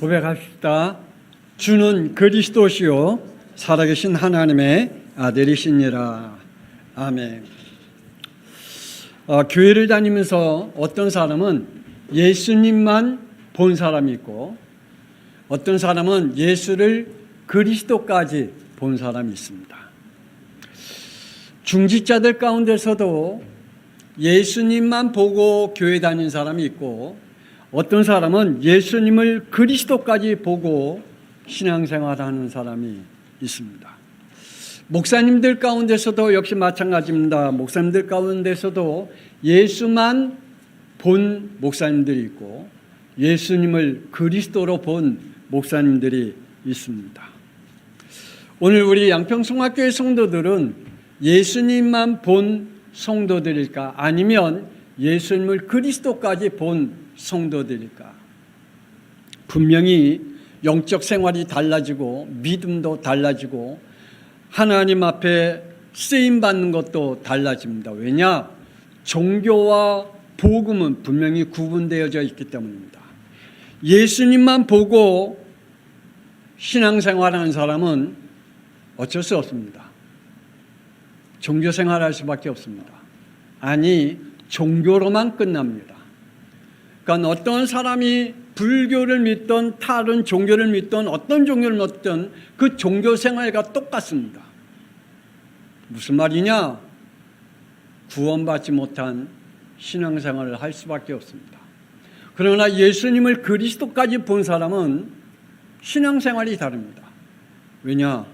고백합시다. 주는 그리스도시요 살아계신 하나님의 아들이시니라. 아멘. 교회를 다니면서 어떤 사람은 예수님만 본 사람이 있고 어떤 사람은 예수를 그리스도까지 본 사람이 있습니다. 중직자들 가운데서도 예수님만 보고 교회 다니는 사람이 있고 어떤 사람은 예수님을 그리스도까지 보고 신앙생활하는 사람이 있습니다. 목사님들 가운데서도 역시 마찬가지입니다. 목사님들 가운데서도 예수만 본 목사님들이 있고 예수님을 그리스도로 본 목사님들이 있습니다. 오늘 우리 양평송학교의 성도들은 예수님만 본 성도들일까? 아니면 예수님을 그리스도까지 본 성도들일까? 분명히 영적 생활이 달라지고 믿음도 달라지고 하나님 앞에 쓰임받는 것도 달라집니다. 왜냐? 종교와 복음은 분명히 구분되어져 있기 때문입니다. 예수님만 보고 신앙생활하는 사람은 어쩔 수 없습니다. 종교생활할 수밖에 없습니다. 아니, 종교로만 끝납니다. 그러니까 어떤 사람이 불교를 믿던 다른 종교를 믿던 어떤 종교를 믿던 그 종교생활과 똑같습니다. 무슨 말이냐? 구원받지 못한 신앙생활을 할 수밖에 없습니다. 그러나 예수님을 그리스도까지 본 사람은 신앙생활이 다릅니다. 왜냐?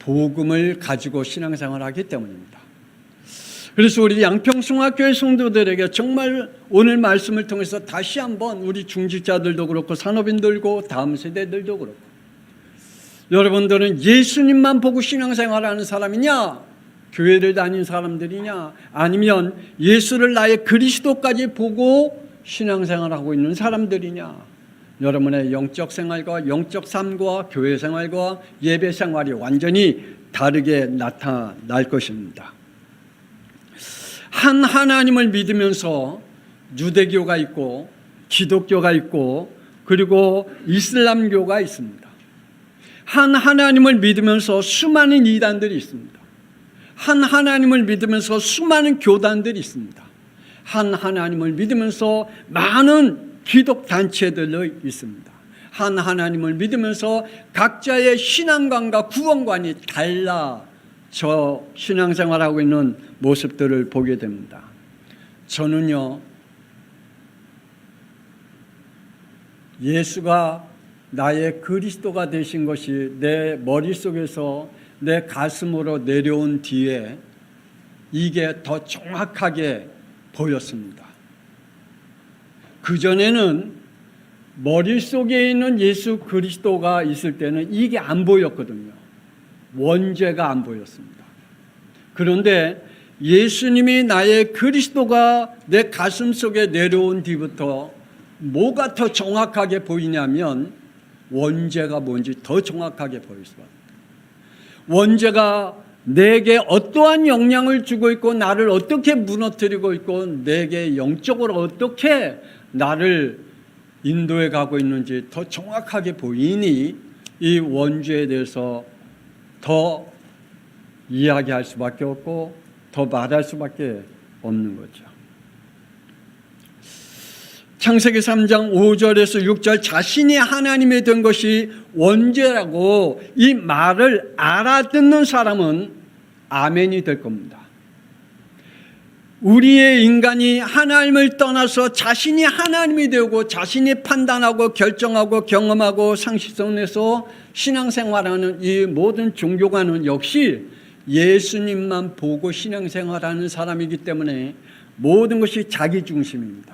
복음을 가지고 신앙생활하기 때문입니다. 그래서 우리 양평송학교의 성도들에게 정말 오늘 말씀을 통해서 다시 한번 우리 중직자들도 그렇고 산업인들고 다음 세대들도 그렇고 여러분들은 예수님만 보고 신앙생활하는 사람이냐? 교회를 다니는 사람들이냐? 아니면 예수를 나의 그리스도까지 보고 신앙생활하고 있는 사람들이냐? 여러분의 영적 생활과 영적 삶과 교회 생활과 예배 생활이 완전히 다르게 나타날 것입니다. 한 하나님을 믿으면서 유대교가 있고 기독교가 있고 그리고 이슬람교가 있습니다. 한 하나님을 믿으면서 수많은 이단들이 있습니다. 한 하나님을 믿으면서 수많은 교단들이 있습니다. 한 하나님을 믿으면서 많은 기독단체들이 있습니다. 한 하나님을 믿으면서 각자의 신앙관과 구원관이 달라져 신앙생활하고 있는 모습들을 보게 됩니다. 저는요, 예수가 나의 그리스도가 되신 것이 내 머릿속에서 내 가슴으로 내려온 뒤에 이게 더 정확하게 보였습니다. 그전에는 머릿속에 있는 예수 그리스도가 있을 때는 이게 안 보였거든요. 원죄가 안 보였습니다. 그런데 예수님이 나의 그리스도가 내 가슴 속에 내려온 뒤부터 뭐가 더 정확하게 보이냐면 원죄가 뭔지 더 정확하게 보였습니다. 원죄가 내게 어떠한 영향을 주고 있고 나를 어떻게 무너뜨리고 있고 내게 영적으로 어떻게 나를 인도해 가고 있는지 더 정확하게 보이니 이 원죄에 대해서 더 이야기할 수밖에 없고 더 말할 수밖에 없는 거죠. 창세기 3장 5절에서 6절 자신이 하나님이 된 것이 원죄라고 이 말을 알아듣는 사람은 아멘이 될 겁니다. 우리의 인간이 하나님을 떠나서 자신이 하나님이 되고 자신이 판단하고 결정하고 경험하고 상식성 내서 신앙생활하는 이 모든 종교관은 역시 예수님만 보고 신앙생활하는 사람이기 때문에 모든 것이 자기중심입니다.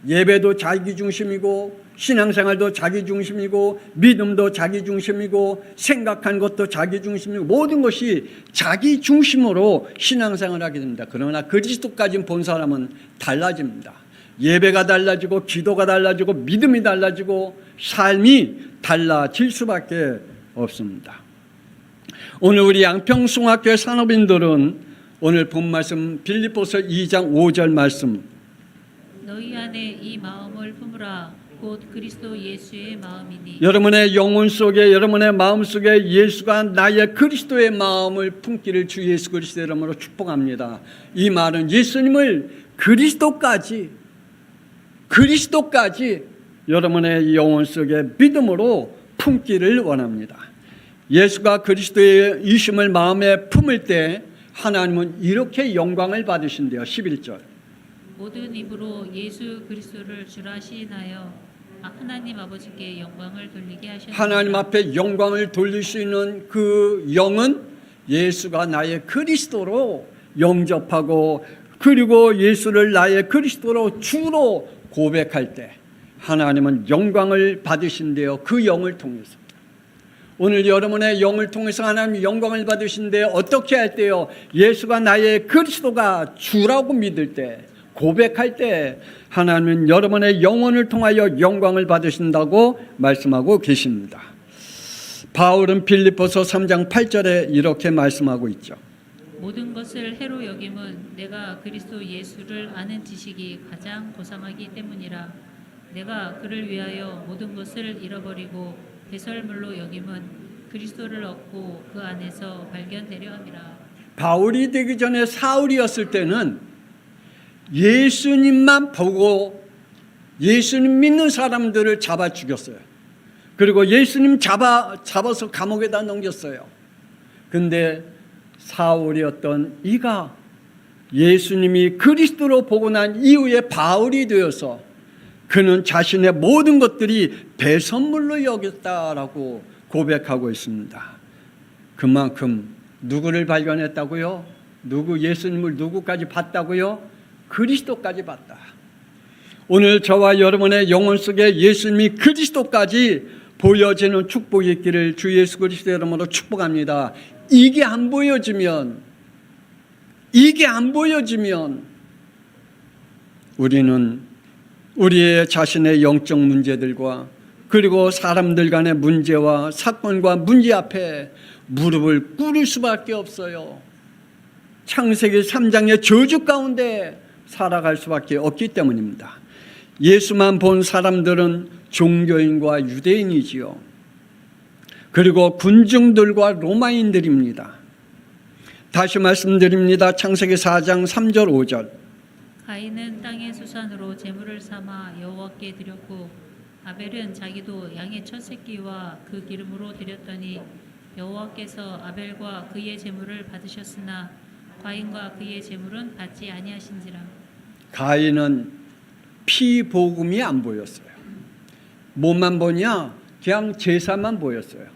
예배도 자기중심이고 신앙생활도 자기중심이고 믿음도 자기중심이고 생각한 것도 자기중심이고 모든 것이 자기중심으로 신앙생활하게 됩니다. 그러나 그리스도까지 본 사람은 달라집니다. 예배가 달라지고 기도가 달라지고 믿음이 달라지고 삶이 달라질 수밖에 없습니다. 오늘 우리 양평송학교의 산업인들은 오늘 본 말씀 빌립보서 2장 5절 말씀 너희 안에 이 마음을 품으라 곧 그리스도 예수의 마음이니 여러분의 영혼 속에 여러분의 마음 속에 예수가 나의 그리스도의 마음을 품기를 주 예수 그리스도의 이름으로 축복합니다. 이 말은 예수님을 그리스도까지 여러분의 영혼 속에 믿음으로 품기를 원합니다. 예수가 그리스도의 이심을 마음에 품을 때 하나님은 이렇게 영광을 받으신대요. 11절. 모든 입으로 예수 그리스도를 주라 시인하여 하나님 아버지께 영광을 돌리게 하셨습니다. 하나님 앞에 영광을 돌릴 수 있는 그 영은 예수가 나의 그리스도로 영접하고 그리고 예수를 나의 그리스도로 주로 고백할 때 하나님은 영광을 받으신대요. 그 영을 통해서. 오늘 여러분의 영을 통해서 하나님 영광을 받으신데 어떻게 할 때요? 예수가 나의 그리스도가 주라고 믿을 때 고백할 때 하나님은 여러분의 영혼을 통하여 영광을 받으신다고 말씀하고 계십니다. 바울은 빌립보서 3장 8절에 이렇게 말씀하고 있죠. 모든 것을 해로 여김은 내가 그리스도 예수를 아는 지식이 가장 고상하기 때문이라. 내가 그를 위하여 모든 것을 잃어버리고 배설물로 여김은 그리스도를 얻고 그 안에서 발견되려 함이라. 바울이 되기 전에 사울이었을 때는 예수님만 보고 예수님 믿는 사람들을 잡아 죽였어요. 그리고 예수님 잡아서 감옥에다 넘겼어요. 근데 사울이었던 이가 예수님이 그리스도로 보고 난 이후에 바울이 되어서 그는 자신의 모든 것들이 배선물로 여겼다라고 고백하고 있습니다. 그만큼 누구를 발견했다고요? 예수님을 누구까지 봤다고요? 그리스도까지 봤다. 오늘 저와 여러분의 영혼 속에 예수님이 그리스도까지 보여지는 축복이 있기를 주 예수 그리스도의 이름으로 축복합니다. 이게 안 보여지면 우리는 우리의 자신의 영적 문제들과 그리고 사람들 간의 문제와 사건과 문제 앞에 무릎을 꿇을 수밖에 없어요. 창세기 3장의 저주 가운데 살아갈 수밖에 없기 때문입니다. 예수만 본 사람들은 종교인과 유대인이지요. 그리고 군중들과 로마인들입니다. 다시 말씀드립니다. 창세기 4장 3절 5절. 가인은 땅의 수산으로 제물을 삼아 여호와께 드렸고 아벨은 자기도 양의 첫 새끼와 그 기름으로 드렸더니 여호와께서 아벨과 그의 제물을 받으셨으나 가인과 그의 제물은 받지 아니하신지라. 가인은 피복음이 안 보였어요. 뭐만 보냐? 그냥 제사만 보였어요.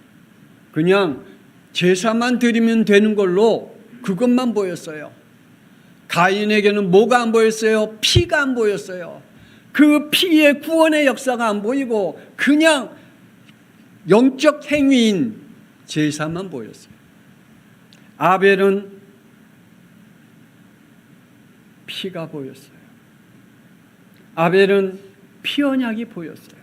그냥 제사만 드리면 되는 걸로 그것만 보였어요. 가인에게는 뭐가 안 보였어요? 피가 안 보였어요. 그 피의 구원의 역사가 안 보이고 그냥 영적 행위인 제사만 보였어요. 아벨은 피가 보였어요. 아벨은 피 언약이 보였어요.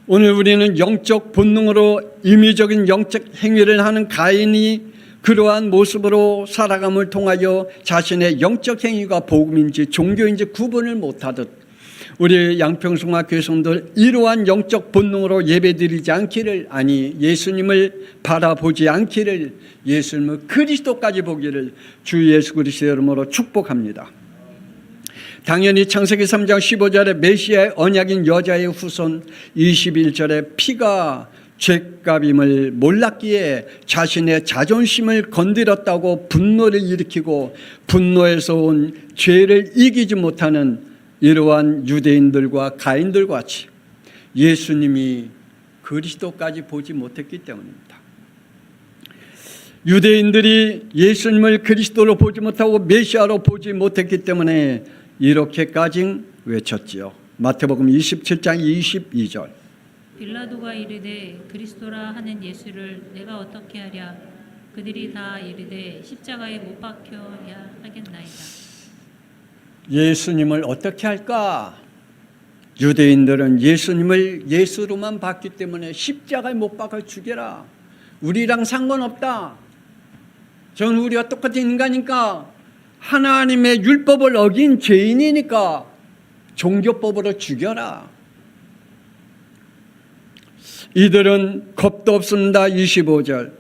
오늘 우리는 영적 본능으로 임의적인 영적 행위를 하는 가인이 그러한 모습으로 살아감을 통하여 자신의 영적 행위가 복음인지 종교인지 구분을 못하듯 우리 양평성화 교성들 이러한 영적 본능으로 예배드리지 않기를, 아니 예수님을 바라보지 않기를, 예수님을 그리스도까지 보기를 주 예수 그리스도의 이름으로 축복합니다. 당연히 창세기 3장 15절에 메시아의 언약인 여자의 후손, 21절에 피가 죄값임을 몰랐기에 자신의 자존심을 건드렸다고 분노를 일으키고 분노에서 온 죄를 이기지 못하는 이러한 유대인들과 가인들과 같이 예수님이 그리스도까지 보지 못했기 때문입니다. 유대인들이 예수님을 그리스도로 보지 못하고 메시아로 보지 못했기 때문에 이렇게까지 외쳤지요. 마태복음 27장 22절. 빌라도가 이르되 그리스도라 하는 예수를 내가 어떻게 하랴? 그들이 다 이르되 십자가에 못 박혀야 하겠나이다. 예수님을 어떻게 할까? 유대인들은 예수님을 예수로만 봤기 때문에 십자가에 못 박아 죽여라. 우리랑 상관없다. 전 우리와 똑같은 인간이니까, 하나님의 율법을 어긴 죄인이니까 종교법으로 죽여라. 이들은 겁도 없습니다. 25절.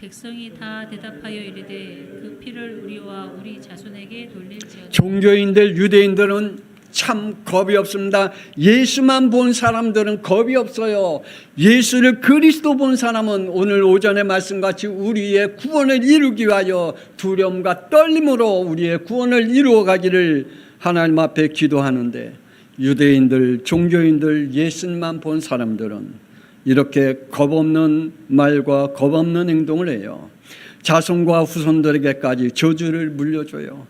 백성이 다 대답하여 이르되 그 피를 우리와 우리 자손에게 돌릴지어다. 종교인들, 유대인들은 참 겁이 없습니다. 예수만 본 사람들은 겁이 없어요. 예수를 그리스도 본 사람은 오늘 오전의 말씀같이 우리의 구원을 이루기 위하여 두려움과 떨림으로 우리의 구원을 이루어가기를 하나님 앞에 기도하는데, 유대인들, 종교인들, 예수만 본 사람들은 이렇게 겁없는 말과 겁없는 행동을 해요. 자손과 후손들에게까지 저주를 물려줘요.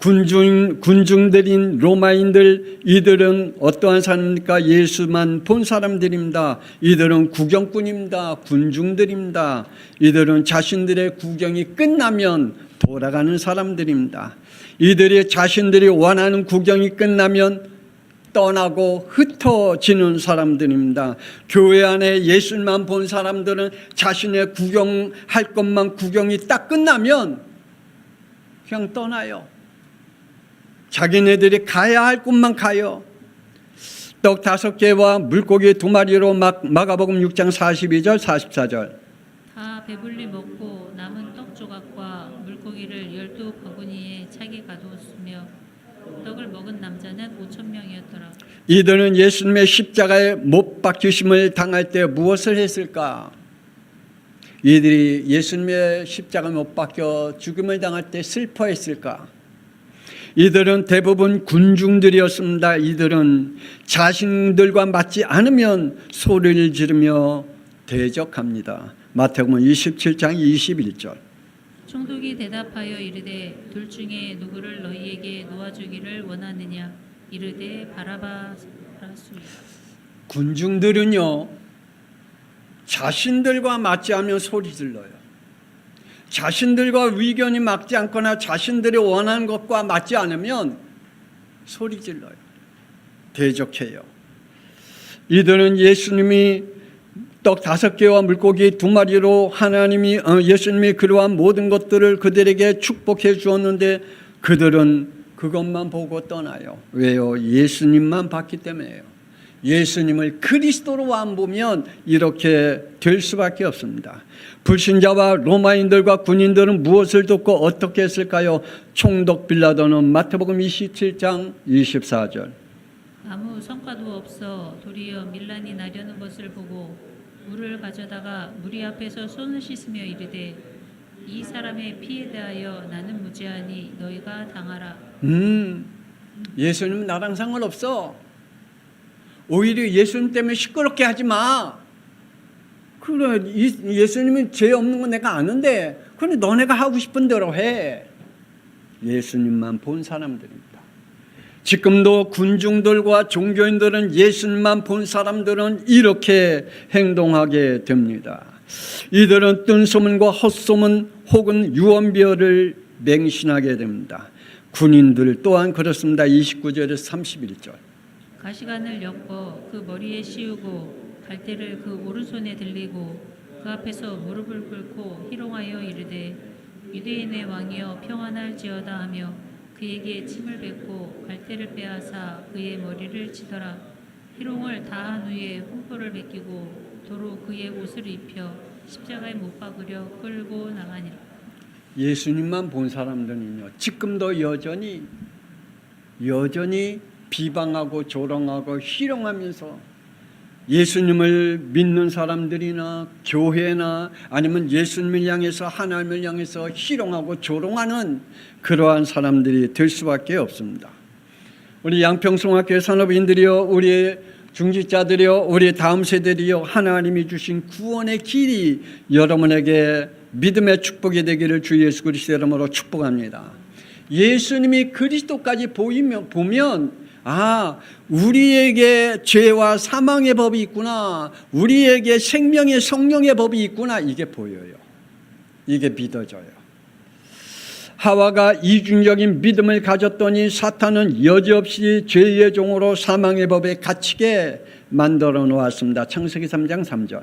군중들인 로마인들, 이들은 어떠한 사람입니까? 예수만 본 사람들입니다. 이들은 구경꾼입니다. 군중들입니다. 이들은 자신들의 구경이 끝나면 돌아가는 사람들입니다. 이들이 자신들이 원하는 구경이 끝나면 떠나고 흩어지는 사람들입니다. 교회 안에 예수만 본 사람들은 자신의 구경할 것만 구경이 딱 끝나면 그냥 떠나요. 자기네들이 가야 할 곳만 가요. 떡 5개와 물고기 2마리로 마가복음 6장 42절 44절. 다 배불리 먹고 남은 떡 조각과 물고기를 12바구니에 차게 가두었으며 떡을 먹은 남자는 5,000명이었더라. 이들은 예수님의 십자가에 못 박히심을 당할 때 무엇을 했을까? 이들이 예수님의 십자가에 못 박혀 죽음을 당할 때 슬퍼했을까? 이들은 대부분 군중들이었습니다. 이들은 자신들과 맞지 않으면 소리를 지르며 대적합니다. 마태복음 27장 21절. 총독이 대답하여 이르되 둘 중에 누구를 너희에게 놓아주기를 원하느냐? 이르되 바라바라수이다. 군중들은요, 자신들과 맞지 않으면 소리 질러요. 자신들과 의견이 맞지 않거나 자신들이 원하는 것과 맞지 않으면 소리 질러요. 대적해요. 이들은 예수님이 떡 5개와 물고기 2마리로 예수님이 그러한 모든 것들을 그들에게 축복해 주었는데 그들은 그것만 보고 떠나요. 왜요? 예수님만 봤기 때문에요. 예수님을 그리스도로 안 보면 이렇게 될 수밖에 없습니다. 불신자와 로마인들과 군인들은 무엇을 듣고 어떻게 했을까요? 총독 빌라도는 마태복음 27장 24절. 아무 성과도 없어 도리어 밀란이 나려는 것을 보고 물을 가져다가 무리 앞에서 손을 씻으며 이르되 이 사람의 피에 대하여 나는 무죄하니 너희가 당하라. 예수님 나랑 상관없어. 오히려 예수님 때문에 시끄럽게 하지 마. 그래, 예수님은 죄 없는 건 내가 아는데 그래 너네가 하고 싶은 대로 해. 예수님만 본 사람들입니다. 지금도 군중들과 종교인들은 예수님만 본 사람들은 이렇게 행동하게 됩니다. 이들은 뜬소문과 헛소문 혹은 유언비어를 맹신하게 됩니다. 군인들 또한 그렇습니다. 29절에서 31절. 가시관을 엮어 그 머리에 씌우고 갈대를 그 오른손에 들리고 그 앞에서 무릎을 꿇고 희롱하여 이르되 유대인의 왕이여 평안할지어다 하며 그에게 침을 뱉고 갈대를 빼앗아 그의 머리를 치더라. 희롱을 다한 후에 흉포를 벗기고 도로 그의 옷을 입혀 십자가에 못 박으려 끌고 나가니라. 예수님만 본 사람들은요, 지금도 여전히 비방하고 조롱하고 희롱하면서 예수님을 믿는 사람들이나 교회나 아니면 예수님을 향해서 하나님을 향해서 희롱하고 조롱하는 그러한 사람들이 될 수밖에 없습니다. 우리 양평송학교 산업인들이요, 우리 중직자들이요, 우리 다음 세대들이요, 하나님이 주신 구원의 길이 여러분에게 믿음의 축복이 되기를 주 예수 그리스도 이름으로 축복합니다. 예수님이 그리스도까지 보면 우리에게 죄와 사망의 법이 있구나, 우리에게 생명의 성령의 법이 있구나, 이게 보여요. 이게 믿어져요. 하와가 이중적인 믿음을 가졌더니 사탄은 여지없이 죄의 종으로 사망의 법에 갇히게 만들어 놓았습니다. 창세기 3장 3절.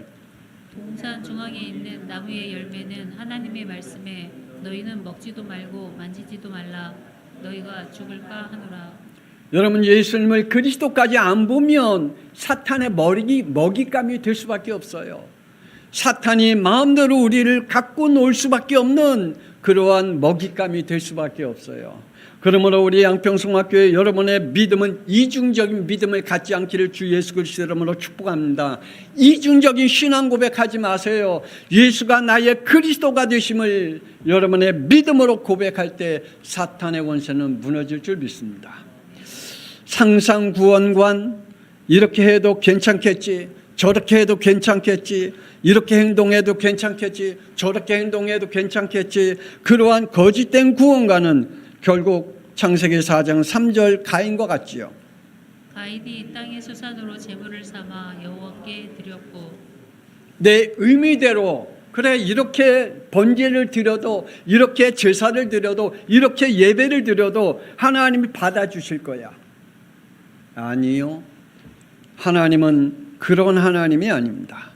동산 중앙에 있는 나무의 열매는 하나님의 말씀에 너희는 먹지도 말고 만지지도 말라 너희가 죽을까 하노라. 여러분, 예수님을 그리스도까지 안 보면 사탄의 먹잇감이 될 수밖에 없어요. 사탄이 마음대로 우리를 갖고 놀 수밖에 없는 그러한 먹잇감이 될 수밖에 없어요. 그러므로 우리 양평성학교의 여러분의 믿음은 이중적인 믿음을 갖지 않기를 주 예수 그리스도 이름으로 축복합니다. 이중적인 신앙 고백하지 마세요. 예수가 나의 그리스도가 되심을 여러분의 믿음으로 고백할 때 사탄의 원세는 무너질 줄 믿습니다. 상상구원관, 이렇게 해도 괜찮겠지, 저렇게 해도 괜찮겠지, 이렇게 행동해도 괜찮겠지, 저렇게 행동해도 괜찮겠지, 그러한 거짓된 구원관은 결국 창세기 4장 3절 가인과 같지요. 가인이 땅의 수산으로 제물을 삼아 여호와께 드렸고, 내 의미대로, 그래, 이렇게 번제를 드려도, 이렇게 제사를 드려도, 이렇게 예배를 드려도 하나님이 받아주실 거야. 아니요, 하나님은 그런 하나님이 아닙니다.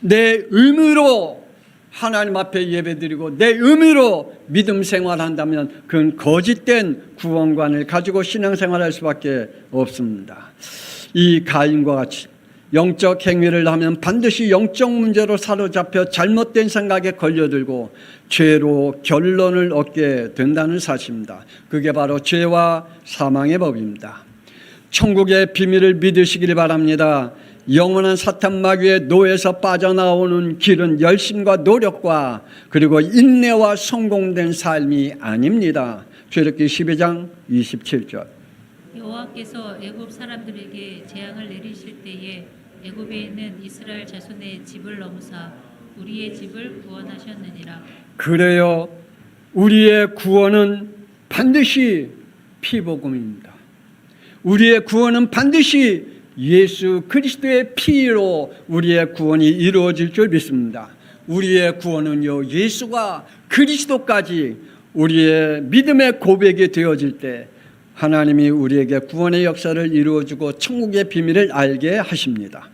내 의미로 하나님 앞에 예배드리고 내 의미로 믿음 생활한다면 그건 거짓된 구원관을 가지고 신앙생활할 수밖에 없습니다. 이 가인과 같이 영적 행위를 하면 반드시 영적 문제로 사로잡혀 잘못된 생각에 걸려들고 죄로 결론을 얻게 된다는 사실입니다. 그게 바로 죄와 사망의 법입니다. 천국의 비밀을 믿으시길 바랍니다. 영원한 사탄 마귀의 노에서 빠져나오는 길은 열심과 노력과 그리고 인내와 성공된 삶이 아닙니다. 출애굽기 12장 27절. 여호와께서 애굽 사람들에게 재앙을 내리실 때에 애굽에 있는 이스라엘 자손의 집을 넘으사 우리의 집을 구원하셨느니라. 그래요, 우리의 구원은 반드시 피복음입니다. 우리의 구원은 반드시 예수 그리스도의 피로 우리의 구원이 이루어질 줄 믿습니다. 우리의 구원은요, 예수가 그리스도까지 우리의 믿음의 고백이 되어질 때 하나님이 우리에게 구원의 역사를 이루어주고 천국의 비밀을 알게 하십니다.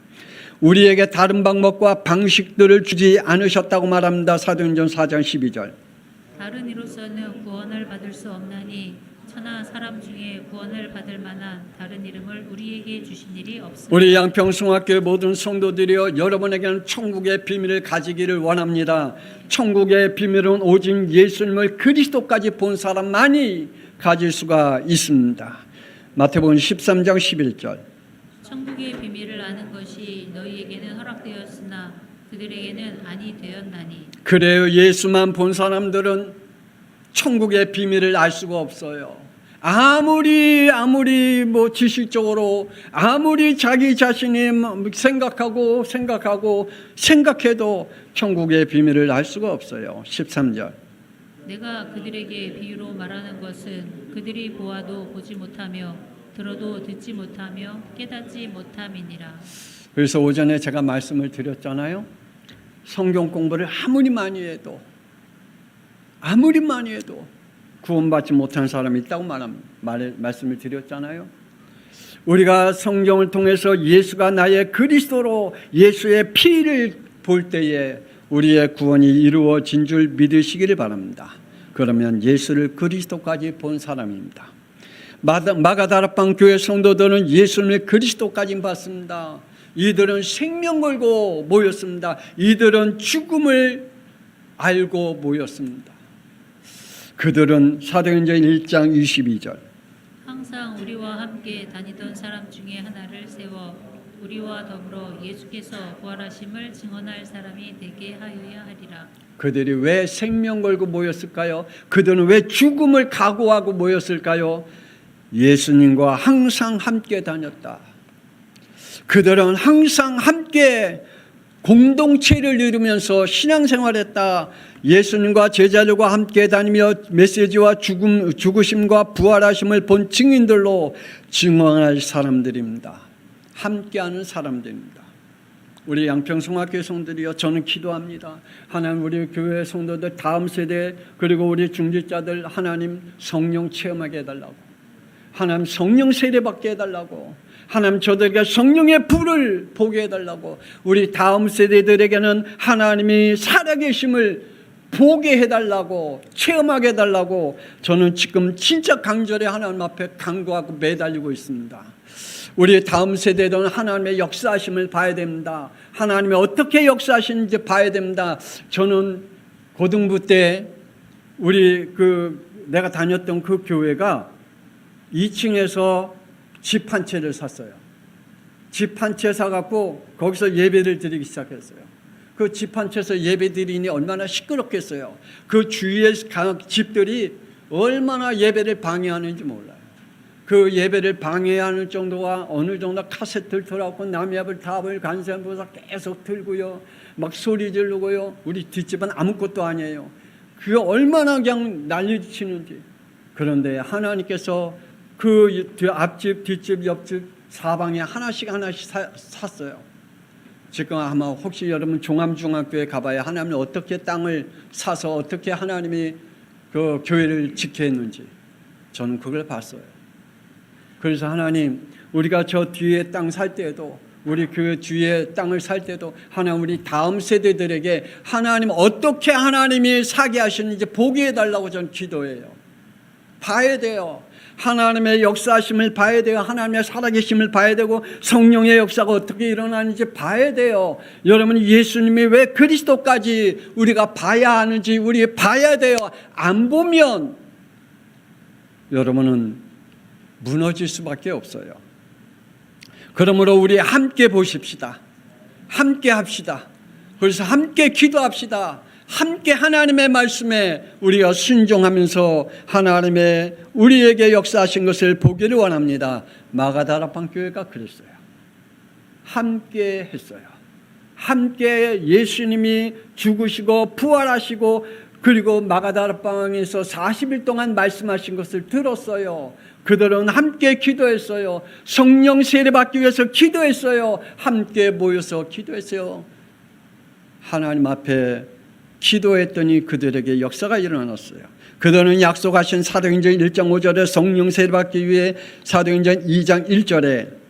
우리에게 다른 방법과 방식들을 주지 않으셨다고 말합니다. 사도행전 4장 12절. 다른 이로서는 구원을 받을 수 없나니 천하 사람 중에 구원을 받을 만한 다른 이름을 우리에게 주신 일이 없습니다. 우리 양평성학교의 모든 성도들이여, 여러분에게는 천국의 비밀을 가지기를 원합니다. 천국의 비밀은 오직 예수님을 그리스도까지 본 사람만이 가질 수가 있습니다. 마태복음 13장 11절. 천국의 비밀을 아는 것이 너희에게는 허락되었으나 그들에게는 아니 되었나니. 그래요, 예수만 본 사람들은 천국의 비밀을 알 수가 없어요. 아무리 지식적으로 아무리 자기 자신이 생각해도 천국의 비밀을 알 수가 없어요. 13절. 내가 그들에게 비유로 말하는 것은 그들이 보아도 보지 못하며 들어도 듣지 못하며 깨닫지 못함이니라. 그래서 오전에 제가 말씀을 드렸잖아요. 성경 공부를 아무리 많이 해도 구원받지 못한 사람이 있다고 말씀을 드렸잖아요. 우리가 성경을 통해서 예수가 나의 그리스도로 예수의 피를 볼 때에 우리의 구원이 이루어진 줄 믿으시기를 바랍니다. 그러면 예수를 그리스도까지 본 사람입니다. 마가다락방 교회 성도들은 예수님을 그리스도까지 봤습니다. 이들은 생명 걸고 모였습니다. 이들은 죽음을 알고 모였습니다. 그들은 사도행전 1장 22절. 항상 우리와 함께 다니던 사람 중에 하나를 세워 우리와 더불어 예수께서 부활하심을 증언할 사람이 되게 하여야 하리라. 그들이 왜 생명 걸고 모였을까요? 그들은 왜 죽음을 각오하고 모였을까요? 예수님과 항상 함께 다녔다. 그들은 항상 함께 공동체를 이루면서 신앙생활했다. 예수님과 제자들과 함께 다니며 메시지와 죽으심과 부활하심을 본 증인들로 증언할 사람들입니다. 함께하는 사람들입니다. 우리 양평성학교 성도들이여, 저는 기도합니다. 하나님, 우리 교회 성도들 다음 세대 그리고 우리 중직자들 하나님 성령 체험하게 해달라고, 하나님 성령 세례받게 해달라고, 하나님 저들에게 성령의 불을 보게 해달라고, 우리 다음 세대들에게는 하나님이 살아계심을 보게 해달라고, 체험하게 해달라고 저는 지금 진짜 간절히 하나님 앞에 간구하고 매달리고 있습니다. 우리 다음 세대들은 하나님의 역사하심을 봐야 됩니다. 하나님이 어떻게 역사하시는지 봐야 됩니다. 저는 고등부 때 내가 다녔던 그 교회가 2층에서 집 한 채를 샀어요. 집 한 채 사갖고 거기서 예배를 드리기 시작했어요. 그 집 한 채에서 예배 드리니 얼마나 시끄럽겠어요. 그 주위의 집들이 얼마나 예배를 방해하는지 몰라요. 그 예배를 방해하는 정도가 어느 정도 카세트를 틀어갖고 남의 앞을 답을 간세하면서 계속 틀고요. 막 소리 지르고요. 우리 뒷집은 아무것도 아니에요. 그게 얼마나 그냥 난리치는지. 그런데 하나님께서 그 앞집, 뒷집, 옆집 사방에 하나씩 샀어요. 지금 아마 혹시 여러분 종암중학교에 가봐야 하나님이 어떻게 땅을 사서 어떻게 하나님이 그 교회를 지켰는지 저는 그걸 봤어요. 그래서 하나님, 우리가 저 뒤에 땅 살 때에도, 우리 교회 뒤에 땅을 살 때도 하나님, 우리 다음 세대들에게 하나님 어떻게 하나님이 사게 하시는지 보게 해달라고 저는 기도해요. 봐야 돼요. 하나님의 역사하심을 봐야 돼요. 하나님의 살아계심을 봐야 되고 성령의 역사가 어떻게 일어나는지 봐야 돼요. 여러분, 예수님이 왜 그리스도까지 우리가 봐야 하는지 우리 봐야 돼요. 안 보면 여러분은 무너질 수밖에 없어요. 그러므로 우리 함께 보십시다. 함께 합시다. 그래서 함께 기도합시다. 함께 하나님의 말씀에 우리가 순종하면서 하나님의 우리에게 역사하신 것을 보기를 원합니다. 마가다락방 교회가 그랬어요. 함께 했어요. 함께 예수님이 죽으시고 부활하시고 그리고 마가다락방에서 40일 동안 말씀하신 것을 들었어요. 그들은 함께 기도했어요. 성령 세례받기 위해서 기도했어요. 함께 모여서 기도했어요. 하나님 앞에 기도했더니 그들에게 역사가 일어났어요. 그들은 약속하신 사도행전 1장 5절에 성령 세례받기 위해 사도행전 2장 1절에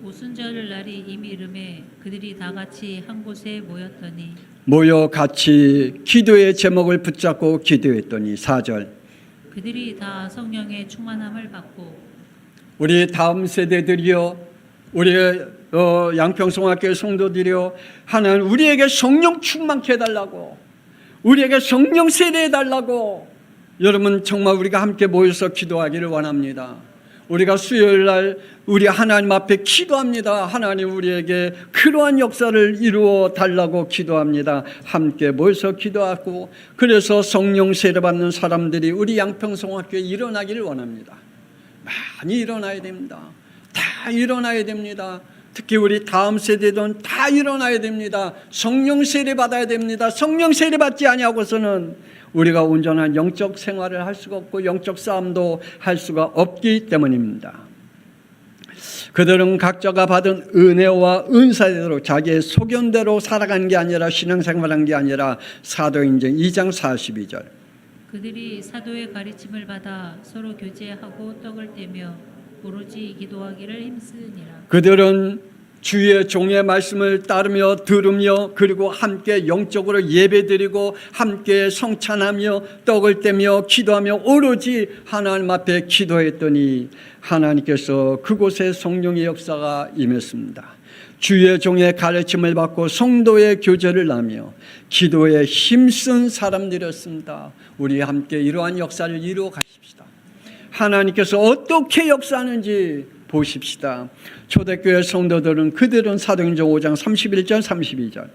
오순절 날이 이미 이름에 그들이 다 같이 한 곳에 모였더니 모여 같이 기도의 제목을 붙잡고 기도했더니 4절 그들이 다 성령의 충만함을 받고 우리 다음 세대들이요, 우리 양평송학교의 성도들이요, 하나님 우리에게 성령 충만케 해달라고, 우리에게 성령 세례해달라고. 여러분, 정말 우리가 함께 모여서 기도하기를 원합니다. 우리가 수요일 날 우리 하나님 앞에 기도합니다. 하나님 우리에게 그러한 역사를 이루어 달라고 기도합니다. 함께 모여서 기도하고, 그래서 성령 세례받는 사람들이 우리 양평송학교에 일어나기를 원합니다. 많이 일어나야 됩니다. 다 일어나야 됩니다. 특히 우리 다음 세대들은 다 일어나야 됩니다. 성령 세례 받아야 됩니다. 성령 세례 받지 아니하고서는 우리가 온전한 영적 생활을 할 수가 없고 영적 싸움도 할 수가 없기 때문입니다. 그들은 각자가 받은 은혜와 은사대로 자기의 소견대로 살아간 게 아니라 신앙생활한 게 아니라 사도행전 2장 42절 그들이 사도의 가르침을 받아 서로 교제하고 떡을 떼며 오로지 기도하기를 힘쓰니라. 그들은 주의 종의 말씀을 따르며 들으며 그리고 함께 영적으로 예배드리고 함께 성찬하며 떡을 떼며 기도하며 오로지 하나님 앞에 기도했더니 하나님께서 그곳에 성령의 역사가 임했습니다. 주의 종의 가르침을 받고 성도의 교제를 하며 기도에 힘쓴 사람들이었습니다. 우리 함께 이러한 역사를 이루어 가십시다. 하나님께서 어떻게 역사하는지 보십시다. 초대교회 성도들은 그들은 사도행전 5장 31절 32절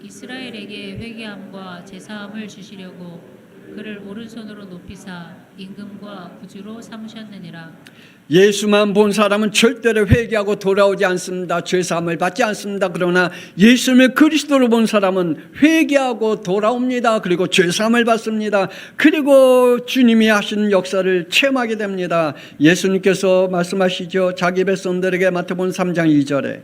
이스라엘에게 회개함과 제사함을 주시려고 그를 오른손으로 높이사 임금과 구주로 삼으셨느니라. 예수만 본 사람은 절대로 회개하고 돌아오지 않습니다. 죄사함을 받지 않습니다. 그러나 예수님을 그리스도로 본 사람은 회개하고 돌아옵니다. 그리고 죄사함을 받습니다. 그리고 주님이 하신 역사를 체험하게 됩니다. 예수님께서 말씀하시죠. 자기 백성들에게 마태복음 3장 2절에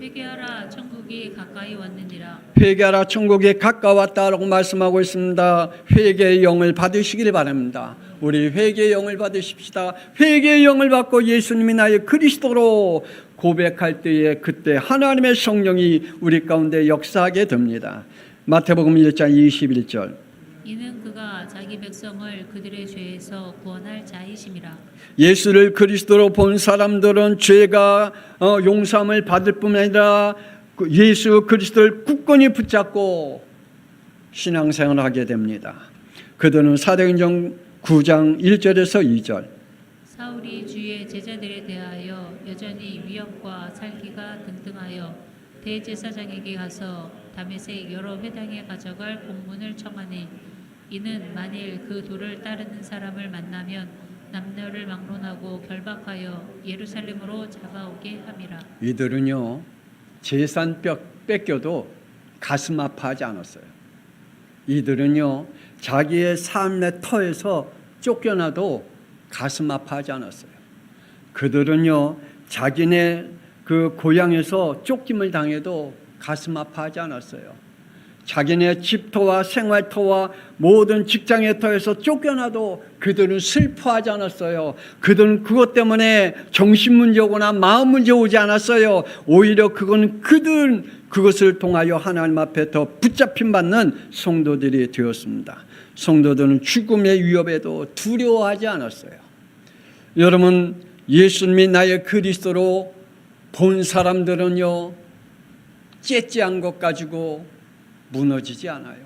회개하라 천국이 가까이 왔느니라. 회개하라 천국이 가까웠다라고 말씀하고 있습니다. 회개의 영을 받으시길 바랍니다. 우리 회개의 영을 받으십시다. 회개의 영을 받고 예수님이 나의 그리스도로 고백할 때에 그때 하나님의 성령이 우리 가운데 역사하게 됩니다. 마태복음 1장 21절 이는 그가 자기 백성을 그들의 죄에서 구원할 자이심이라. 예수를 그리스도로 본 사람들은 죄가 용서함을 받을 뿐 아니라 예수 그리스도를 굳건히 붙잡고 신앙생활을 하게 됩니다. 그들은 사도행전 9장 1절에서 2절. 사울이 주의 제자들에 대하여 여전히 위협과 살기가 등등하여 대제사장에게 가서 다메섹 여러 회당에 가져갈 공문을 청하니 이는 만일 그 도를 따르는 사람을 만나면 남녀를 막론하고 결박하여 예루살렘으로 잡아오게 함이라. 이들은요 재산 뺏겨도 가슴 아파하지 않았어요. 이들은요 자기의 삶의 터에서 쫓겨나도 가슴 아파하지 않았어요. 그들은요 자기네 그 고향에서 쫓김을 당해도 가슴 아파하지 않았어요. 자기네 집터와 생활터와 모든 직장의 터에서 쫓겨나도 그들은 슬퍼하지 않았어요. 그들은 그것 때문에 정신문제 오거나 마음 문제 오지 않았어요. 오히려 그것을 통하여 하나님 앞에 더 붙잡힘 받는 성도들이 되었습니다. 성도들은 죽음의 위협에도 두려워하지 않았어요. 여러분, 예수님이 나의 그리스도로 본 사람들은요 째째한 것 가지고 무너지지 않아요.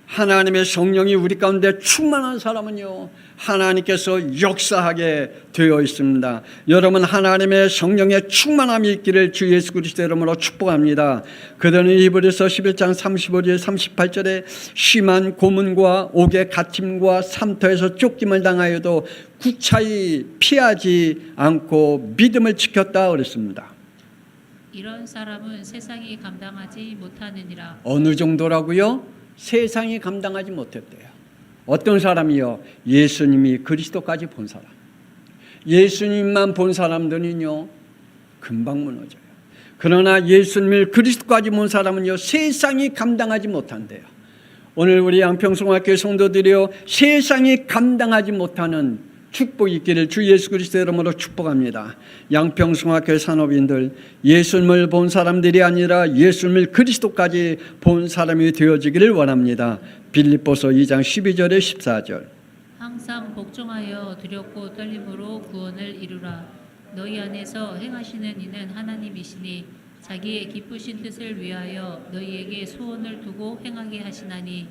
하나님의 성령이 우리 가운데 충만한 사람은요 하나님께서 역사하게 되어 있습니다. 여러분, 하나님의 성령의 충만함이 있기를 주 예수 그리스도 이름으로 축복합니다. 그들은 히브리서 11장 35절 38절에 심한 고문과 옥의 갇힘과 삼터에서 쫓김을 당하여도 구차히 피하지 않고 믿음을 지켰다 그랬습니다. 이런 사람은 세상이 감당하지 못하느니라. 어느 정도라고요? 세상이 감당하지 못했대요. 어떤 사람이요? 예수님이 그리스도까지 본 사람. 예수님만 본 사람들은요 금방 무너져요. 그러나 예수님을 그리스도까지 본 사람은요 세상이 감당하지 못한대요. 오늘 우리 양평송학교 성도들이요 세상이 감당하지 못하는 축복이 있기를 주 예수 그리스도 이름으로 축복합니다. 양평송학교 산업인들, 예수님을 본 사람들이 아니라 예수님을 그리스도까지 본 사람이 되어지기를 원합니다. 빌립보서 2장 12절에 14절. 항상 복종하여 두렵고 떨림으로 구원을 이루라. 너희 안에서 행하시는 이는 하나님이시니 자기의 기쁘신 뜻을 위하여 너희에게 소원을 두고 행하게 하시나니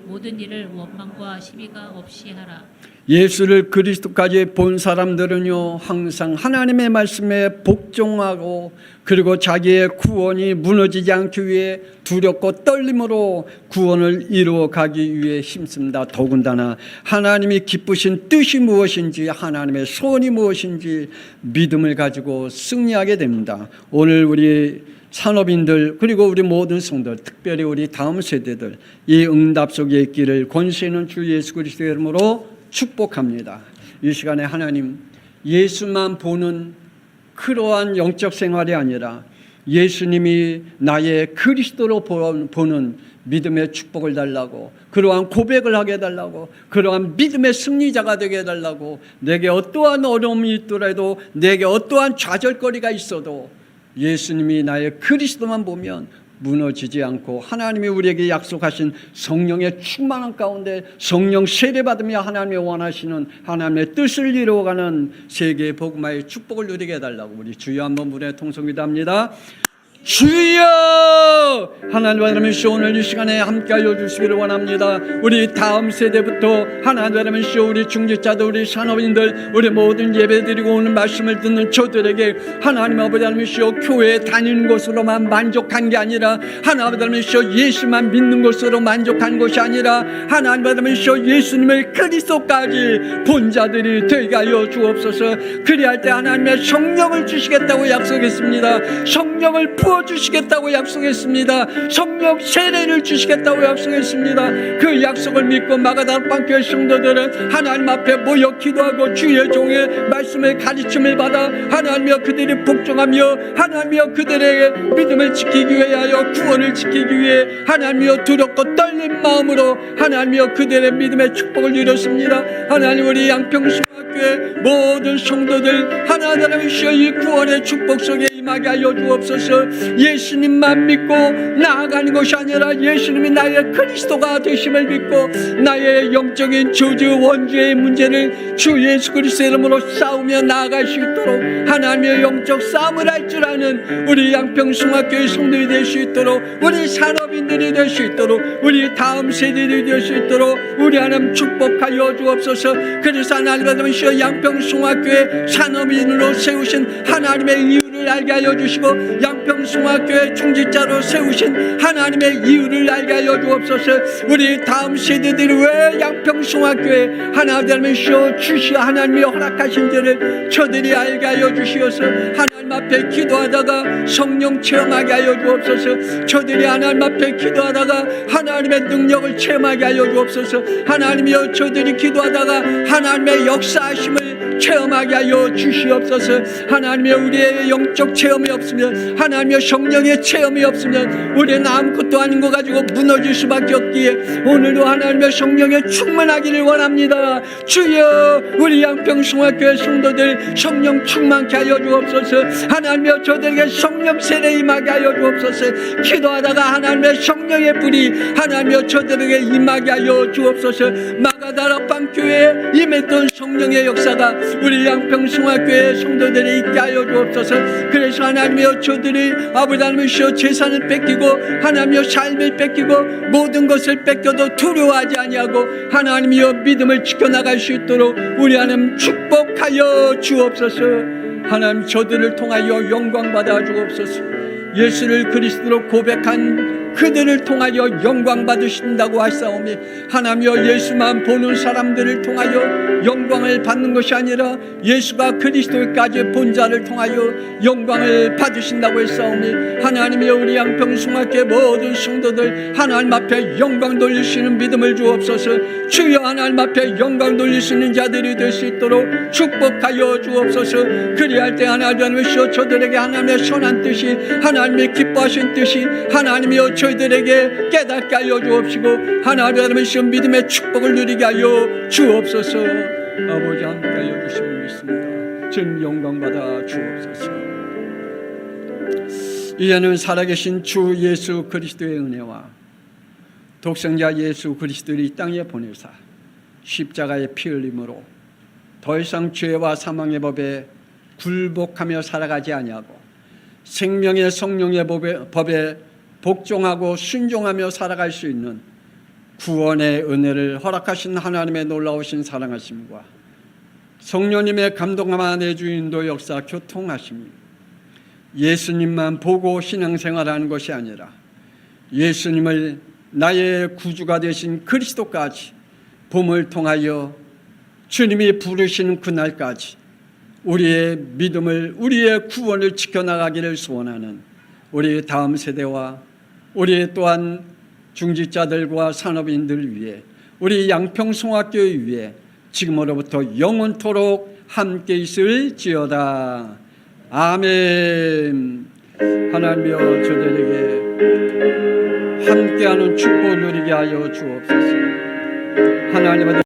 모든 일을 원망과 시비가 없이 하라. 예수를 그리스도까지 본 사람들은요 항상 하나님의 말씀에 복종하고 그리고 자기의 구원이 무너지지 않기 위해 두렵고 떨림으로 구원을 이루어 가기 위해 힘씁니다. 더군다나 하나님이 기쁘신 뜻이 무엇인지 하나님의 소원이 무엇인지 믿음을 가지고 승리하게 됩니다. 오늘 우리 산업인들 그리고 우리 모든 성도들, 특별히 우리 다음 세대들 이 응답 속에 있기를 권세 있는 주 예수 그리스도의 이름으로 축복합니다. 이 시간에 하나님, 예수만 보는 그러한 영적 생활이 아니라 예수님이 나의 그리스도로 보는 믿음의 축복을 달라고, 그러한 고백을 하게 해달라고, 그러한 믿음의 승리자가 되게 해달라고, 내게 어떠한 어려움이 있더라도, 내게 어떠한 좌절거리가 있어도 예수님이 나의 그리스도만 보면 무너지지 않고 하나님이 우리에게 약속하신 성령의 충만한 가운데 성령 세례받으며 하나님이 원하시는 하나님의 뜻을 이루어가는 세계의 복음화의 축복을 누리게 해달라고 우리 주여 한번 문에 통성기도합니다. 주여! 하나님 아버지, 오늘 이 시간에 함께하여 주시기를 원합니다. 우리 다음 세대부터 하나님 아버지, 우리 중직자들, 우리 산업인들, 우리 모든 예배드리고 오는 말씀을 듣는 저들에게 하나님 아버지, 교회에 다니는 것으로만 만족한 게 아니라 하나님 아버지, 예수만 믿는 것으로 만족한 것이 아니라 하나님 아버지, 예수님을 그리스도까지 본 자들이 되게 하여 주옵소서. 그리할 때 하나님의 성령을 주시겠다고 약속했습니다. 성령을 부어주시겠다고 약속했습니다. 성령 세례를 주시겠다고 약속했습니다. 그 약속을 믿고 마가다락방 교회 성도들은 하나님 앞에 모여 기도하고 주의 종의 말씀의 가르침을 받아 하나님이여 그들이 복종하며 하나님이여 그들의 믿음을 지키기 위하여 구원을 지키기 위해 하나님이여 두렵고 떨린 마음으로 하나님이여 그들의 믿음의 축복을 이뤘습니다. 하나님, 우리 양평송학교의 모든 성도들 하나님이여 이 구원의 축복 속에 임하게 하여 주옵소서. 예수님만 믿고 나아가는 것이 아니라 예수님이 나의 그리스도가 되심을 믿고 나의 영적인 저주 원죄의 문제를 주 예수 그리스도의 이름으로 싸우며 나아갈 수 있도록 하나님의 영적 싸움을 할 줄 아는 우리 양평중학교의 성도들이 될 수 있도록, 우리 산업인들이 될 수 있도록, 우리 다음 세대들이 될 수 있도록 우리 하나님 축복하여 주옵소서. 그래서 하나님 아버지 양평중학교의 산업인으로 세우신 하나님의 이유를 알게 하여 주시고 양평중학교의 중직자로 세우신 하나님의 이유를 알게 하여 주옵소서. 우리 다음 세대들이 왜 양평중학교에 하나님의 주시어 하나님이 허락하신 줄을 저들이 알게 하여 주시어서 하나님 앞에 기도하다가 성령 체험하게 하여 주옵소서. 저들이 하나님 앞에 기도하다가 하나님의 능력을 체험하게 하여 주옵소서. 하나님이여 저들이 기도하다가 하나님의 역사하심을 체험하게 하여 주시옵소서. 하나님이여 우리의 영적 체험이 없으면, 하나님이여 성령의 체험이 없으면 우리는 아무것도 아닌 거 가지고 무너질 수밖에 없기에 오늘도 하나님의 성령에 충만하기를 원합니다. 주여 우리 양평중학교의 성도들 성령 충만케 하여 주옵소서. 하나님이여 저들에게 성령 세례 임하게 하여 주옵소서. 기도하다가 하나님의 성령의 불이 하나님이여 저들에게 임하게 하여 주옵소서. 마가다락방 교회에 임했던 성령의 역사가 우리 양평중학교의 성도들이 있게 하여 주옵소서. 그래서 하나님이여 저들이 아버지 하나님이여 재산을 뺏기고 하나님이여 삶을 뺏기고 모든 것을 뺏겨도 두려워하지 아니하고 하나님이여 믿음을 지켜나갈 수 있도록 우리 하나님 축복하여 주옵소서. 하나님 저들을 통하여 영광 받아 주옵소서. 예수를 그리스도로 고백한 그들을 통하여 영광 받으신다고 하사오니 하나님이여 예수만 보는 사람들을 통하여 영광을 받는 것이 아니라 예수가 그리스도까지 본 자를 통하여 영광을 받으신다고 했사오니 하나님이여 우리 양평중학교의 모든 성도들 하나님 앞에 영광 돌릴 수 있는 믿음을 주옵소서. 주여 하나님 앞에 영광 돌릴 수 있는 자들이 될 수 있도록 축복하여 주옵소서. 그리할 때 하나님이여 저들에게 하나님의 선한 뜻이 하나님의 기뻐하신 뜻이 하나님이여 저희들에게 깨닫게 하여 주옵시고 하나님이여 믿음의 축복을 누리게 하여 주옵소서. 아버지 함께 하여 주심을 믿습니다. 전 영광 받아 주옵소서. 이제는 살아계신 주 예수 그리스도의 은혜와 독생자 예수 그리스도를 이 땅에 보내사 십자가의 피 흘림으로 더 이상 죄와 사망의 법에 굴복하며 살아가지 아니하고 생명의 성령의 법에 복종하고 순종하며 살아갈 수 있는 구원의 은혜를 허락하신 하나님의 놀라우신 사랑하심과 성령님의 감동함 내주 인도 역사 교통하심이 예수님만 보고 신앙생활하는 것이 아니라 예수님을 나의 구주가 되신 그리스도까지 봄을 통하여 주님이 부르시는 그날까지 우리의 믿음을, 우리의 구원을 지켜나가기를 소원하는 우리 다음 세대와 우리 또한 중직자들과 산업인들 위해 우리 양평중학교 위해 지금으로부터 영원토록 함께 있을지어다. 아멘. 하나님이여 저들에게 함께하는 축복을 누리게 하여 주옵소서. 하나님